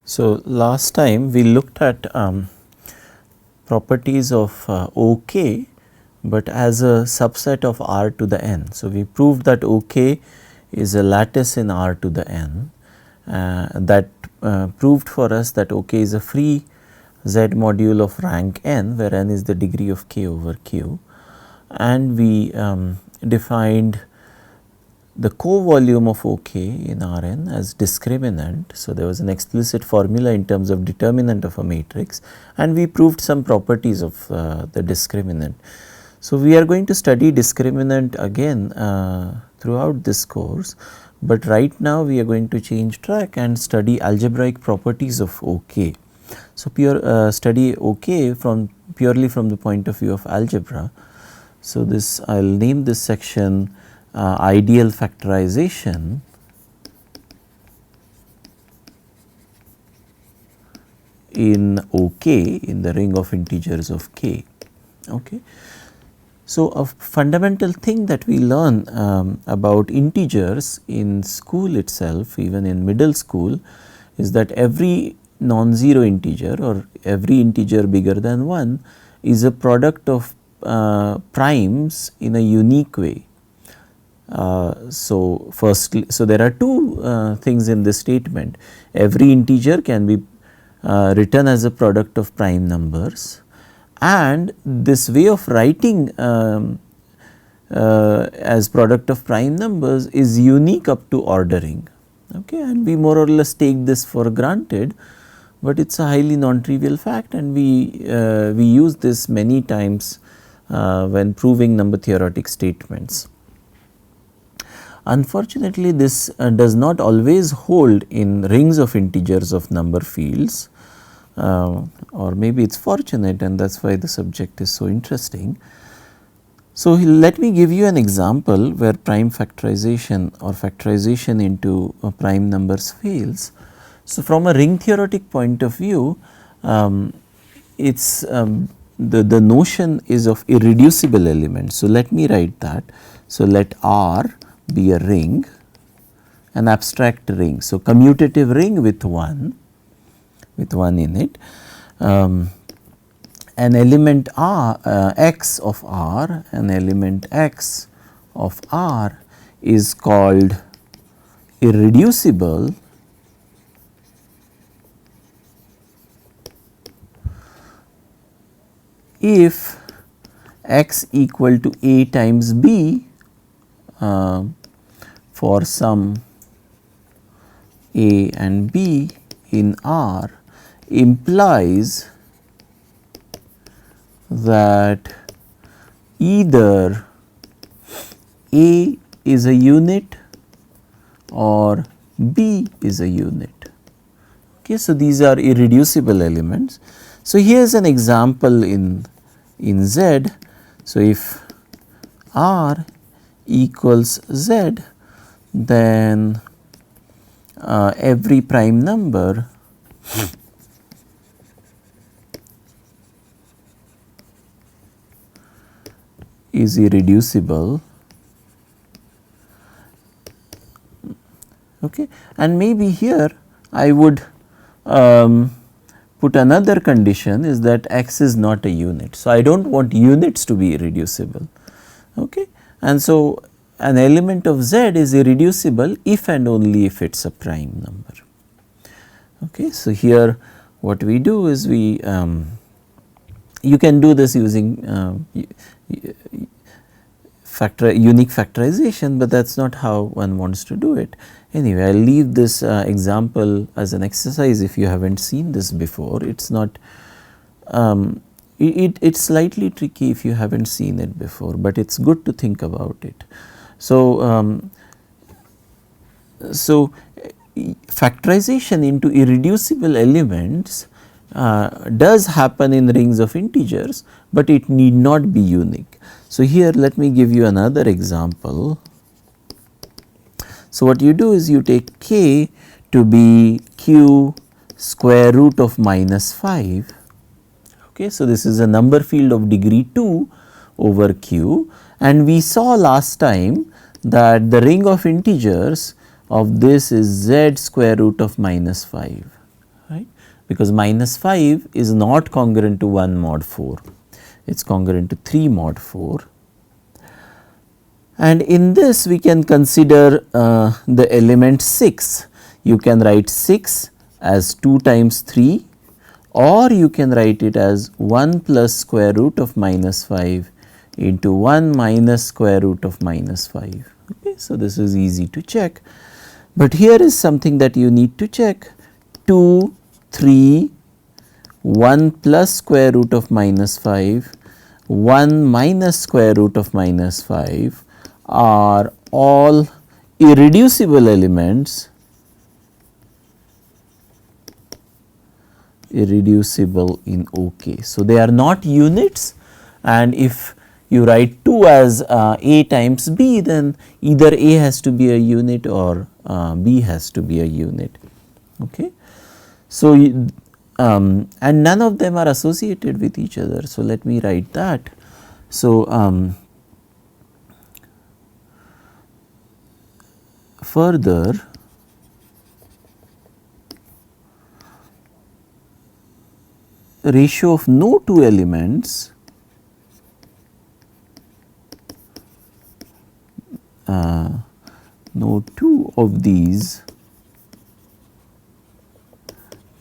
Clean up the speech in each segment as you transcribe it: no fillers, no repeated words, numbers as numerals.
So, last time we looked at properties of OK, but as a subset of R to the n. So, we proved that OK is a lattice in R to the n that proved for us that OK is a free Z module of rank n, where n is the degree of k over q, and we defined the co-volume of OK in Rn as discriminant. So, there was an explicit formula in terms of determinant of a matrix, and we proved some properties of the discriminant. So, we are going to study discriminant again throughout this course, but right now we are going to change track and study algebraic properties of OK. So, study OK from purely from the point of view of algebra. So, this I will name this section ideal factorization in OK, in the ring of integers of k. Okay. So, a fundamental thing that we learn about integers in school itself, even in middle school, is that every non-zero integer or every integer bigger than 1 is a product of primes in a unique way. So, firstly, so there are two things in this statement. Every integer can be written as a product of prime numbers, and this way of writing as product of prime numbers is unique up to ordering, okay, and we more or less take this for granted, but it is a highly non-trivial fact, and we use this many times when proving number theoretic statements. Unfortunately, this does not always hold in rings of integers of number fields, or maybe it is fortunate, and that is why the subject is so interesting. So, let me give you an example where prime factorization or factorization into prime numbers fails. So, from a ring theoretic point of view, it's the notion is of irreducible elements. So, let me write that. So, let R be a ring, an abstract ring. So, commutative ring with 1 in it. An element R x of R, an element x of R is called irreducible if x equal to a times b for some a and b in R implies that either a is a unit or b is a unit. Okay, so, these are irreducible elements. So, here is an example in Z. So, if R equals Z, then every prime number is irreducible, okay. And maybe here I would put another condition, is that x is not a unit. So, I do not want units to be irreducible, okay. And so, an element of Z is irreducible if and only if it is a prime number, okay. So, here what we do is we you can do this using unique factorization, but that is not how one wants to do it. Anyway, I will leave this example as an exercise if you have not seen this before. It is not it's slightly tricky if you have not seen it before, but it is good to think about it. So, factorization into irreducible elements does happen in rings of integers, but it need not be unique. So, here let me give you another example. So, what you do is you take k to be q square root of minus 5. Okay. So, this is a number field of degree 2 over q, and we saw last time that the ring of integers of this is z square root of minus 5. right, because minus 5 is not congruent to 1 mod 4, it is congruent to 3 mod 4. And in this we can consider the element 6. You can write 6 as 2 times 3, or you can write it as 1 plus square root of minus 5 into 1 minus square root of minus 5. Okay. So, this is easy to check, but here is something that you need to check: 2, 3, 1 plus square root of minus 5, 1 minus square root of minus 5 are all irreducible elements, irreducible in OK. So, they are not units, and if you write 2 as A times B, then either A has to be a unit or B has to be a unit. Okay. So, and none of them are associated with each other. So, let me write that. So, further, ratio of no two elements no two of these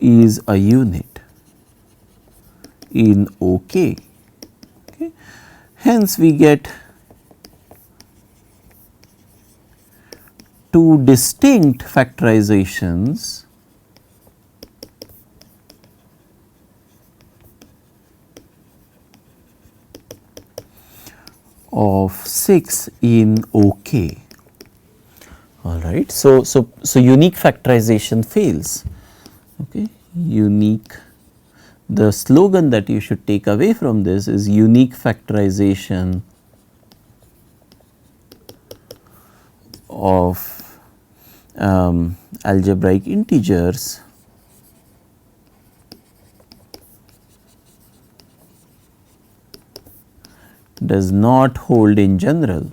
is a unit in OK. Okay. Hence, we get two distinct factorizations of 6 in OK. All right. So, unique factorization fails. Okay. Unique, the slogan that you should take away from this is unique factorization of algebraic integers does not hold in general.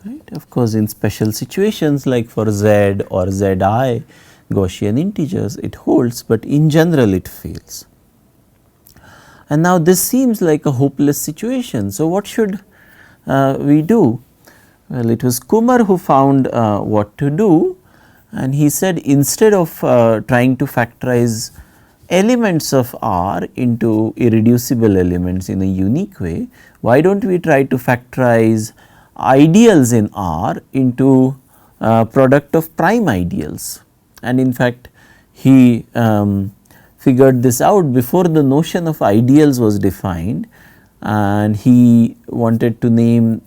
Right. Of course, in special situations like for z or zi Gaussian integers it holds, but in general it fails. And now this seems like a hopeless situation. So, what should we do? Well, it was Kumar who found what to do, and he said instead of trying to factorize elements of R into irreducible elements in a unique way, why do not we try to factorize ideals in R into product of prime ideals? And in fact, he figured this out before the notion of ideals was defined, and he wanted to name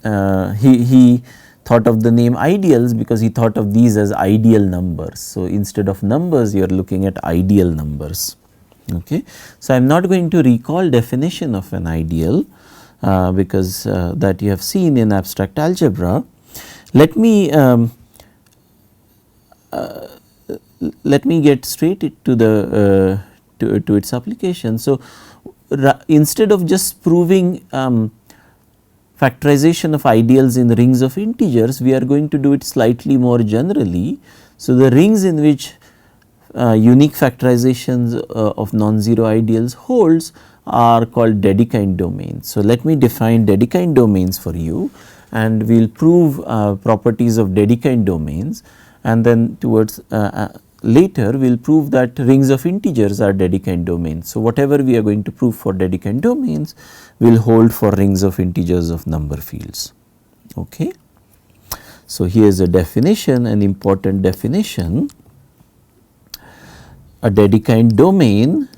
he thought of the name ideals because he thought of these as ideal numbers. So, instead of numbers you are looking at ideal numbers. Okay. So, I am not going to recall definition of an ideal because that you have seen in abstract algebra. Let me get straight to the to its application. So, instead of just proving factorization of ideals in rings of integers, we are going to do it slightly more generally. So, the rings in which unique factorizations of non-zero ideals holds are called Dedekind domains. So, let me define Dedekind domains for you, and we will prove properties of Dedekind domains, and then towards later we will prove that rings of integers are Dedekind domains. So, whatever we are going to prove for Dedekind domains will hold for rings of integers of number fields. Okay. So, here is a definition, an important definition. A Dedekind domain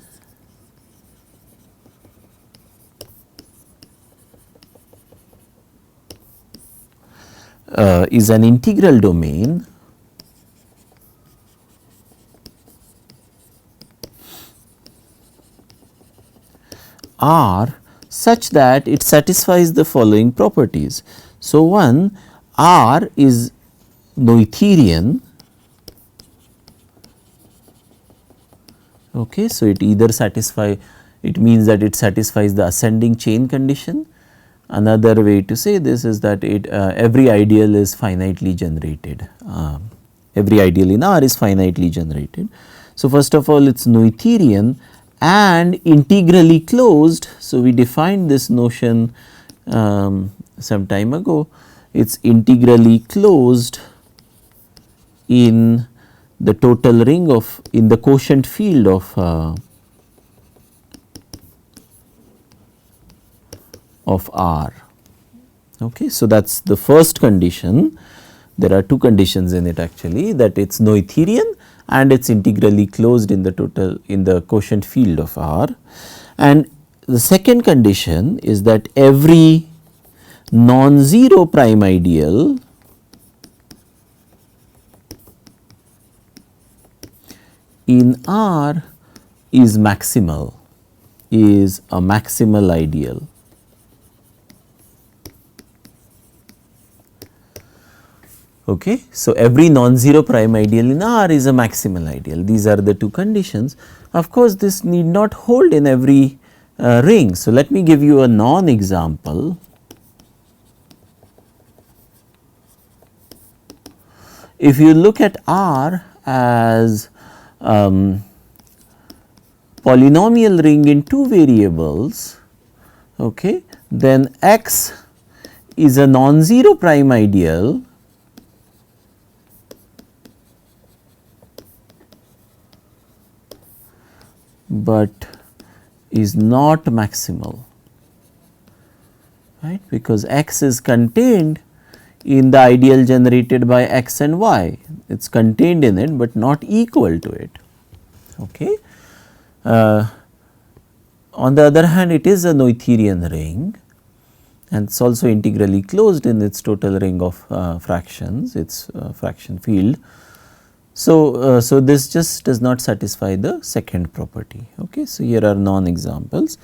is an integral domain R such that it satisfies the following properties. So, one, R is Noetherian. Okay. So, it either it means that it satisfies the ascending chain condition. Another way to say this is that every ideal is finitely generated. every ideal in R is finitely generated. So, first of all it is Noetherian and integrally closed. So, we defined this notion some time ago. It is integrally closed in the total ring of, in the quotient field of R. Okay. So, that is the first condition. There are two conditions in it actually, that it is Noetherian and it is integrally closed in the total, in the quotient field of R. And the second condition is that every non-zero prime ideal in R is maximal, is a maximal ideal. Okay. So, every non-zero prime ideal in R is a maximal ideal. These are the two conditions. Of course, this need not hold in every ring. So, let me give you a non-example. If you look at R as polynomial ring in two variables, okay, then X is a non-zero prime ideal but is not maximal, right, because X is contained in the ideal generated by X and Y. It is contained in it, but not equal to it. Okay. On the other hand, it is a Noetherian ring and it is also integrally closed in its total ring of fractions, its fraction field. So, so this just does not satisfy the second property. Okay. So, here are non-examples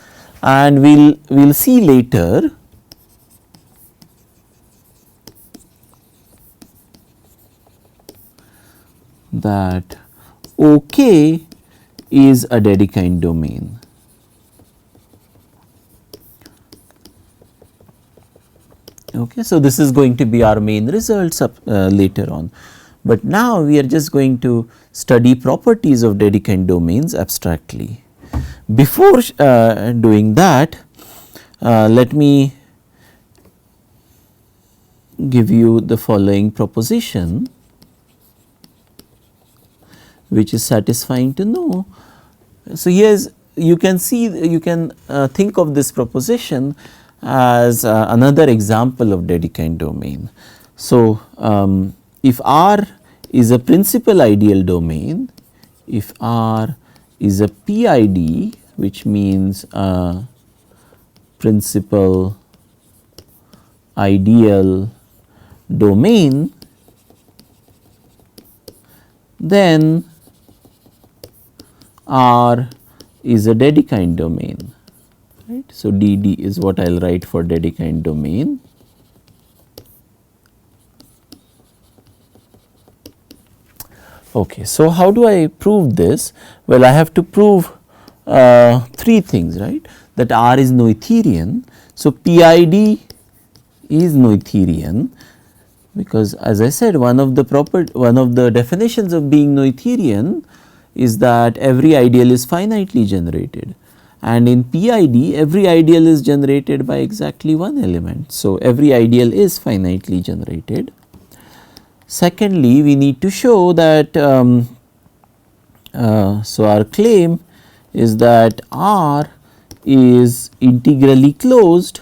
and we will see later that OK is a Dedekind domain. Okay. So, this is going to be our main results later on. But now we are just going to study properties of Dedekind domains abstractly. Before doing that, let me give you the following proposition, which is satisfying to know. So, here is, you can see, you can think of this proposition as another example of Dedekind domain. So, if R is a principal ideal domain, if R is a PID, which means principal ideal domain, then R is a Dedekind domain, right. So, DD is what I will write for Dedekind domain. Okay. So, how do I prove this? Well, I have to prove three things, right, that R is Noetherian. So, PID is Noetherian, because as I said, one of the definitions of being Noetherian is that every ideal is finitely generated, and in PID every ideal is generated by exactly one element. So, every ideal is finitely generated. Secondly, we need to show that so our claim is that R is integrally closed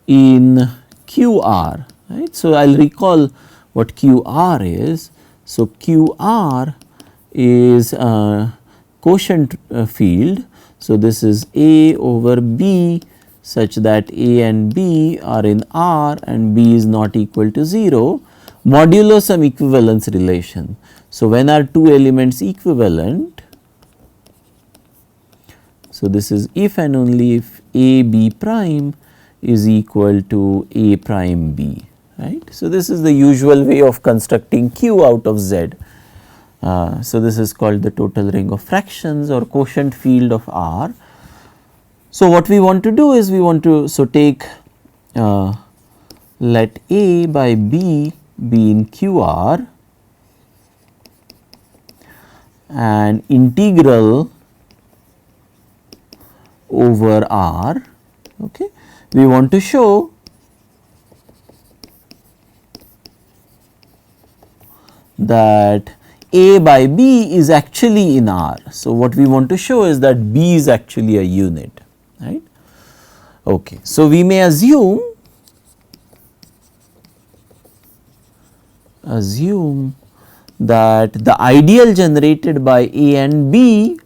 in QR, right. So, I will recall what QR is. So, QR is a quotient field. So, this is A over B such that A and B are in R and B is not equal to 0 modulo some equivalence relation. So, when are two elements equivalent? So, this is if and only if A B prime is equal to A prime B, right. So, this is the usual way of constructing Q out of Z. So, this is called the total ring of fractions or quotient field of R. So, what we want to do is we want to take let A by B be in QR and integral over R. Okay. We want to show that A by B is actually in R. So, what we want to show is that B is actually a unit, right. Okay. So, we may assume that the ideal generated by A and B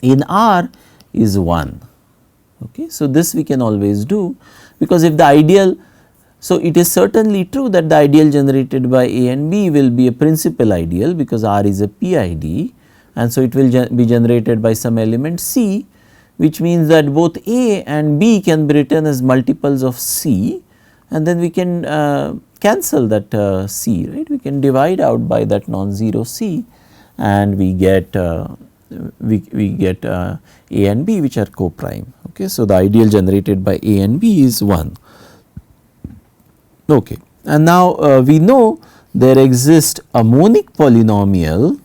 in R is 1. Okay. So, this we can always do, because if the ideal, so it is certainly true that the ideal generated by A and B will be a principal ideal, because R is a PID, and so it will be generated by some element C, which means that both A and B can be written as multiples of C, and then we can cancel that C, right. We can divide out by that non-zero C, and we get A and B, which are co-prime. Okay. So, the ideal generated by A and B is 1. Okay. And now, we know there exists a monic polynomial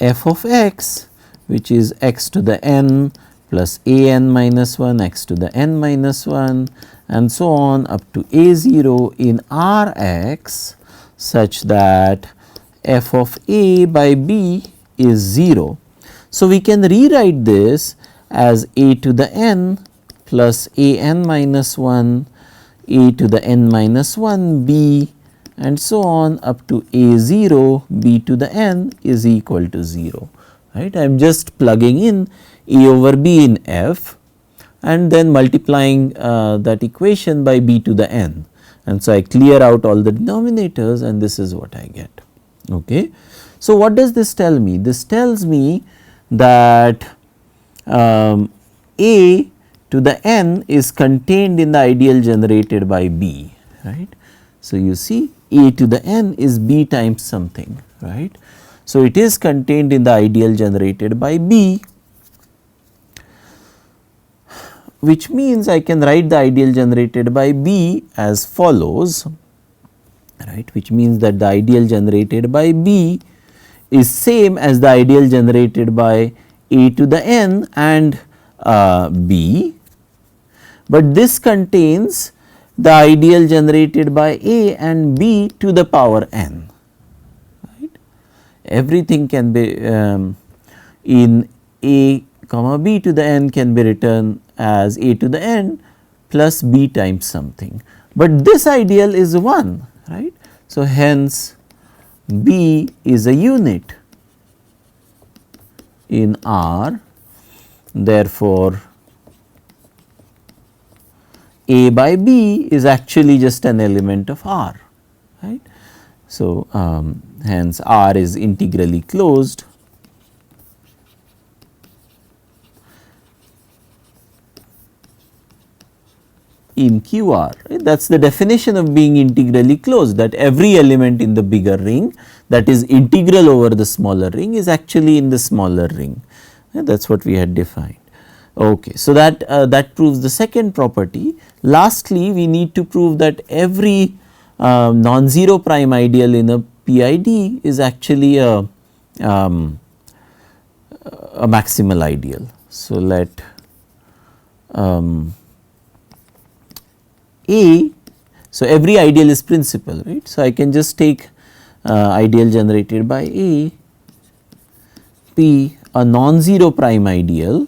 f of x, which is x to the n plus a n minus 1, x to the n minus 1, and so on up to a 0 in R x, such that f of a by b is 0. So, we can rewrite this as a to the n plus a n minus 1, a to the n minus 1 b, and so on up to a 0 b to the n is equal to 0, right. I am just plugging in a over b in f and then multiplying that equation by b to the n, and so I clear out all the denominators, and this is what I get. Okay. So, what does this tell me? This tells me that a to the n is contained in the ideal generated by b, right. So, you see a to the n is b times something, right. So, it is contained in the ideal generated by b, which means I can write the ideal generated by b as follows, right, which means that the ideal generated by b is same as the ideal generated by a to the n and b, but this contains the ideal generated by a and b to the power n, right. Everything can be in a comma b to the n can be written as a to the n plus b times something, but this ideal is 1, right. So, hence b is a unit in R, therefore, a by b is actually just an element of R, right. So, hence R is integrally closed in QR, right. That is the definition of being integrally closed, that every element in the bigger ring that is integral over the smaller ring is actually in the smaller ring, right. That is what we had defined. Okay. So, that proves the second property. Lastly, we need to prove that every non-zero prime ideal in a PID is actually a maximal ideal. So, let A, so every ideal is principal, right. So, I can just take ideal generated by A, P, a non-zero prime ideal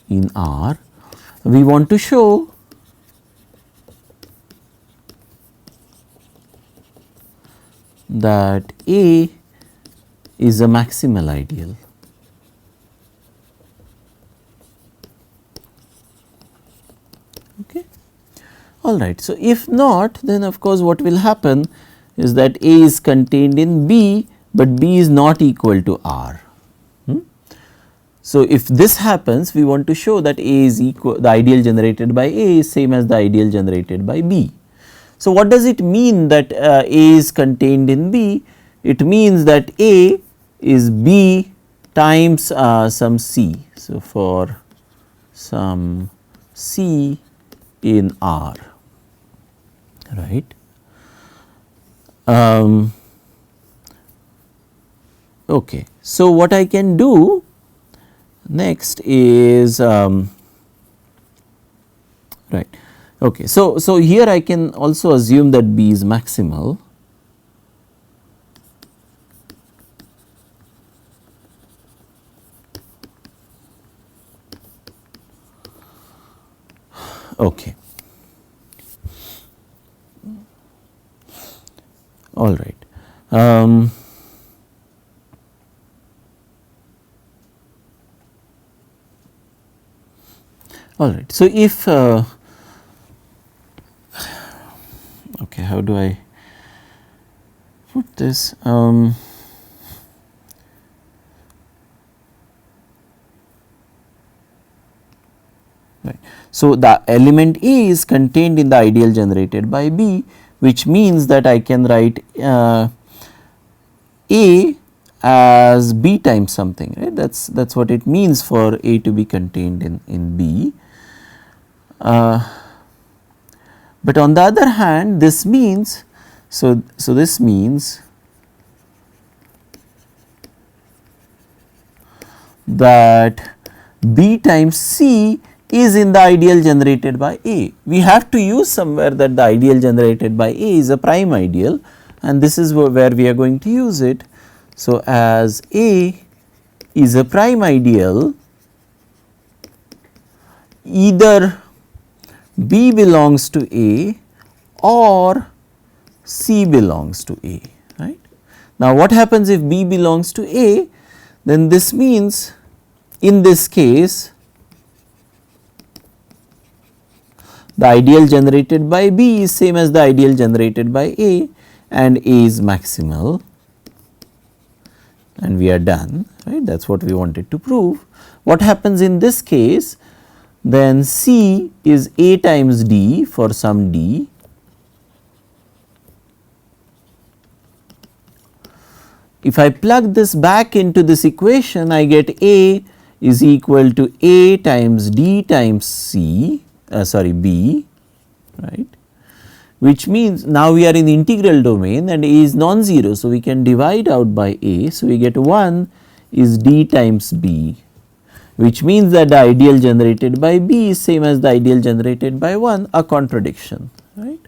in R. We want to show that A is a maximal ideal. Okay. All right. So, if not, then of course, what will happen is that A is contained in B, but B is not equal to R. So, if this happens, we want to show that A is equal, the ideal generated by A is same as the ideal generated by B. So, what does it mean that A is contained in B? It means that A is B times some C. So, for some C in R, right. Okay. So, what I can do next is right. Okay. So, here I can also assume that B is maximal. Okay. All right. All right. So, if okay, how do I put this? Right. So, the element A is contained in the ideal generated by B, which means that I can write A as B times something, right. That is what it means for A to be contained in B. But on the other hand, this means, so this means that B times C is in the ideal generated by A. We have to use somewhere that the ideal generated by A is a prime ideal, and this is where we are going to use it. So, as A is a prime ideal, either B belongs to A or C belongs to A, right. Now, what happens if B belongs to A? Then this means in this case the ideal generated by B is same as the ideal generated by A, and A is maximal, and we are done, right. That is what we wanted to prove. What happens in this case? Then C is A times D for some D. If I plug this back into this equation, I get A is equal to A times D times C, B, right, which means now we are in the integral domain and A is non-zero. So, we can divide out by A. So, we get 1 is D times B, which means that the ideal generated by B is same as the ideal generated by 1, a contradiction, right.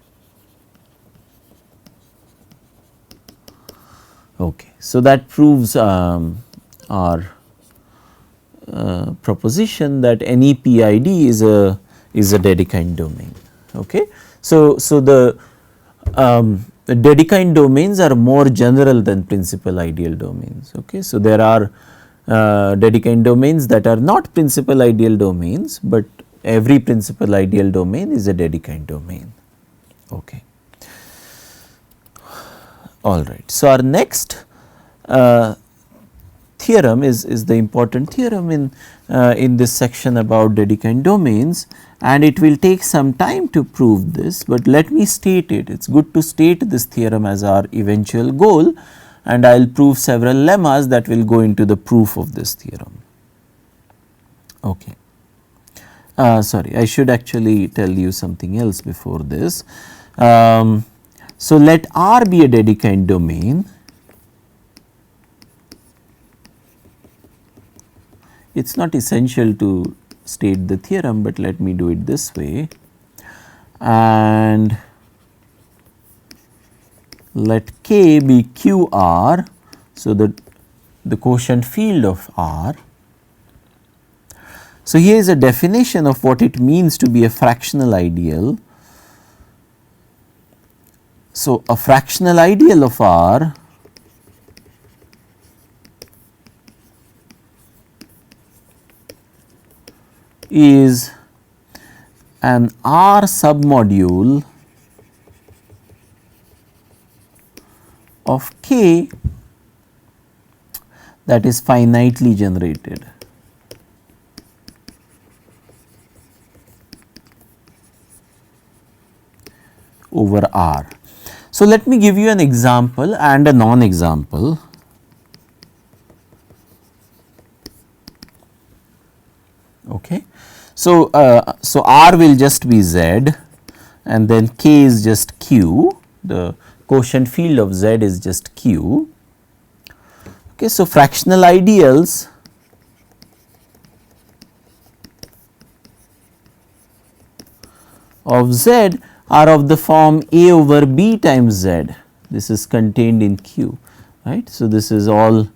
Okay. So, that proves our proposition that any PID is a Dedekind domain. Okay. So, the Dedekind domains are more general than principal ideal domains. Okay. So, there are Dedekind domains that are not principal ideal domains, but every principal ideal domain is a Dedekind domain. Okay. All right. So, our next theorem is the important theorem in this section about Dedekind domains, and it will take some time to prove this, but let me state it. It is good to state this theorem as our eventual goal, and I will prove several lemmas that will go into the proof of this theorem. Okay. Sorry, I should actually tell you something else before this. So, let R be a Dedekind domain. It is not essential to state the theorem, but let me do it this way, and let K be QR. So, the quotient field of R. So, here is a definition of what it means to be a fractional ideal. So, a fractional ideal of R is an R submodule of K that is finitely generated. Over R. So, let me give you an example and a non-example. Okay. So, so R will just be Z and then K is just Q, the quotient field of Z is just Q. Okay. So, fractional ideals of Z are of the form A over B times Z, this is contained in Q, right. So, this is all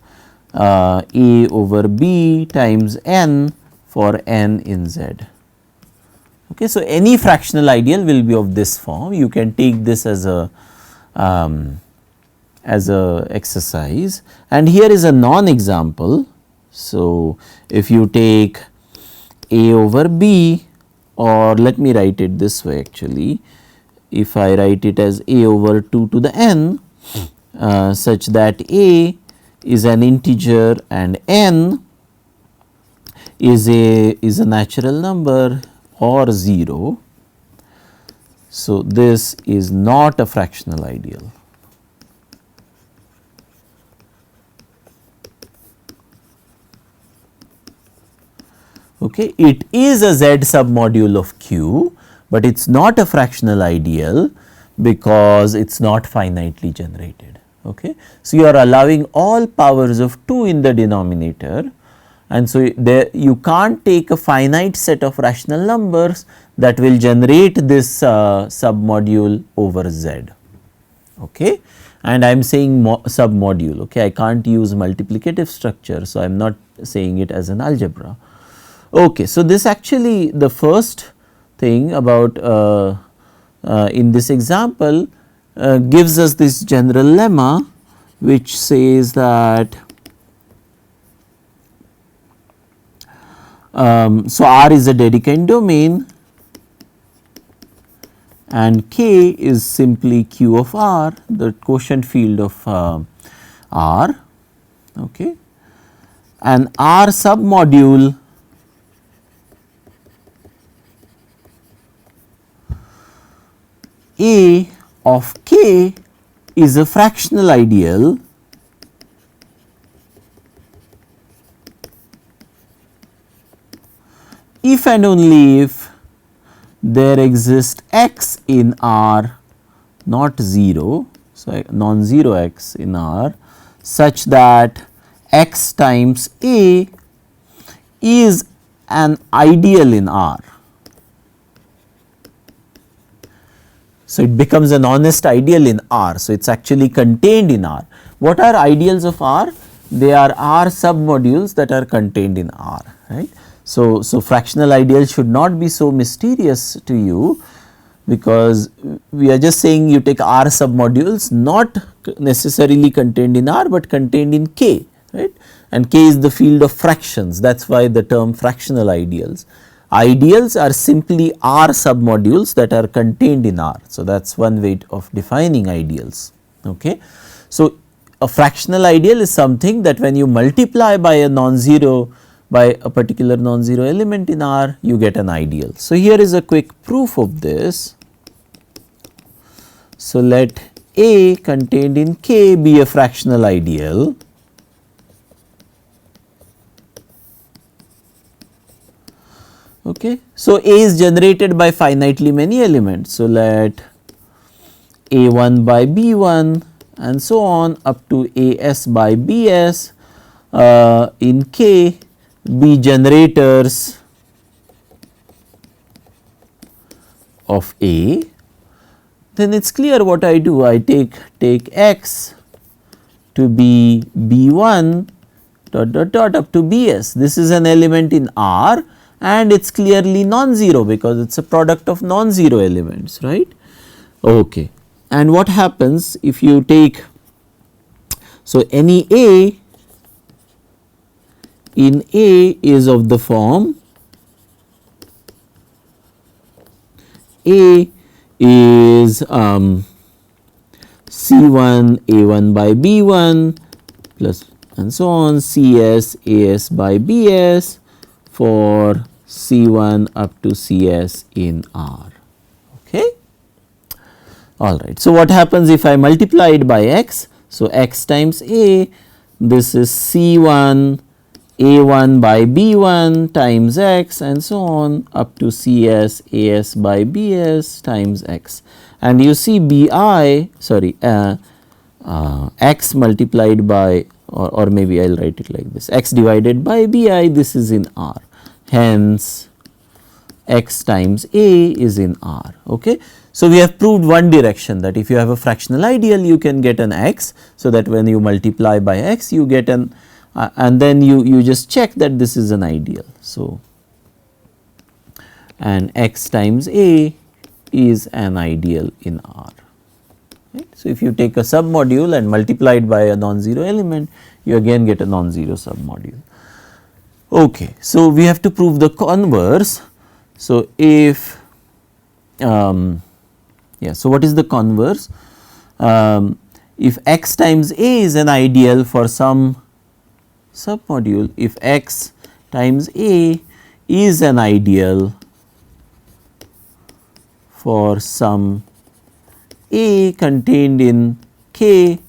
A over B times N for N in Z. Okay. So, any fractional ideal will be of this form, you can take this as a exercise, and here is a non example. So, if you take A over B, or let me write it this way actually, if I write it as A over 2 to the n such that A is an integer and n is a natural number or 0. So, this is not a fractional ideal. Okay. It is a Z submodule of Q, but it is not a fractional ideal because it is not finitely generated. Okay. So, you are allowing all powers of 2 in the denominator, and so there you can't take a finite set of rational numbers that will generate this submodule over Z. Okay. And I am saying submodule, okay. I can't use multiplicative structure, so I am not saying it as an algebra. Okay. So, this actually the first thing about in this example gives us this general lemma which says that so R is a Dedekind domain and K is simply Q of R, the quotient field of R, okay. And R submodule A of K is a fractional ideal if and only if there exists x in R not 0, so non-zero x in R such that x times A is an ideal in R. So, it becomes an honest ideal in R. So, it is actually contained in R. What are ideals of R? They are R submodules that are contained in R, right. So, fractional ideals should not be so mysterious to you, because we are just saying you take R submodules not necessarily contained in R, but contained in K, right, and K is the field of fractions, that is why the term fractional ideals. Ideals are simply R submodules that are contained in R. So, that is one way of defining ideals. Okay. So, a fractional ideal is something that when you multiply by a non-zero, by a particular non-zero element in R, you get an ideal. So, here is a quick proof of this. So, let A contained in K be a fractional ideal. Okay. So, A is generated by finitely many elements. So, let A1 by B1 and so on up to AS by BS in K be generators of A. Then it is clear what I do, I take X to be B1 dot dot dot up to BS. This is an element in R and it is clearly non-zero because it is a product of non-zero elements, right. Okay. And what happens if you take, so any A in A is of the form A is C1 A1 by B1 plus and so on CS AS by BS for C1 up to CS in R. Okay. All right. So, what happens if I multiply it by x? So, x times A, this is C1 A1 by B1 times x and so on up to Cs As by Bs times x, and you see Bi x multiplied by, or maybe I will write it like this, x divided by Bi, this is in R, hence x times A is in R. Okay. So, we have proved one direction, that if you have a fractional ideal you can get an x, so that when you multiply by x you get an and then you just check that this is an ideal. So, and x times A is an ideal in R. Right. So, if you take a submodule and multiply it by a non-zero element, you again get a non-zero submodule. Okay. So, we have to prove the converse. So, if so what is the converse? If x times A is an ideal for some submodule, if x times A is an ideal for some A contained in K,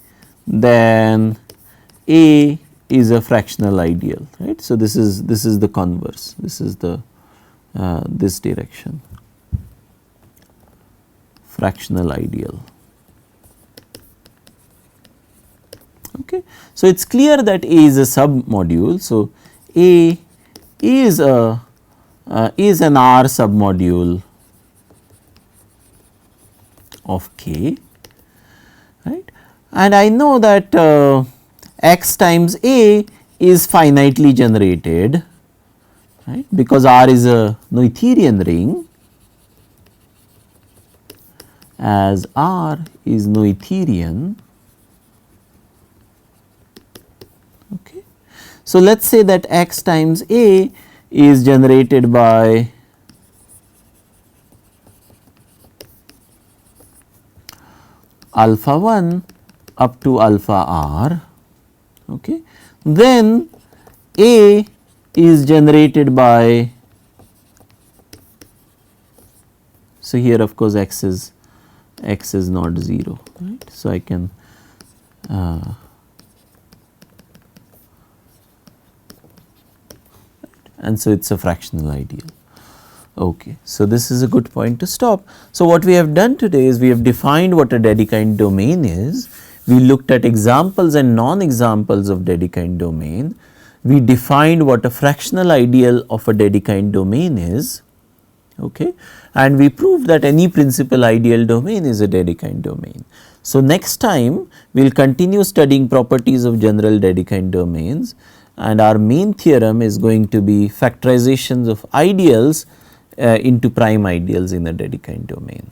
then A is a fractional ideal, right. So, this is the converse, this is the this direction, fractional ideal. Okay. So, it is clear that A is a submodule. So, A is a is an R submodule of K, right, and I know that x times A is finitely generated, right, because R is a Noetherian ring, as R is Noetherian. Okay. So, let us say that x times A is generated by alpha 1 up to alpha R, okay. Then A is generated by, so here of course x is not 0, right. So, I can and so it is a fractional ideal. Okay. So, this is a good point to stop. So, what we have done today is we have defined what a Dedekind domain is. We looked at examples and non-examples of Dedekind domain. We defined what a fractional ideal of a Dedekind domain is, okay, and we proved that any principal ideal domain is a Dedekind domain. So, next time we will continue studying properties of general Dedekind domains, and our main theorem is going to be factorizations of ideals into prime ideals in a Dedekind domain.